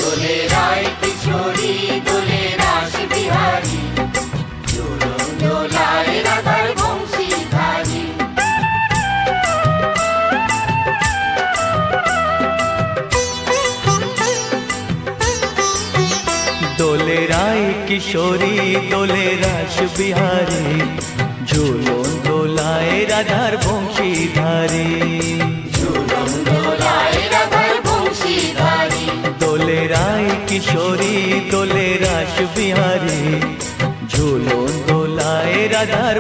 দোলে রায় কিশোরী দোলে রাস বিহারী, ঝুলন দোলায় রাধার বংশীধারী। দোলে রায় কিশোরী দোলে রাস বিহারী, ঝুলন দোলায় রাধার বংশীধারী। ঝুলন দোলায় রাধার বংশীধারী। দোলে রায় কিশোরী দোলে রাস বিহারী, ঝুলন দোলায় রাধার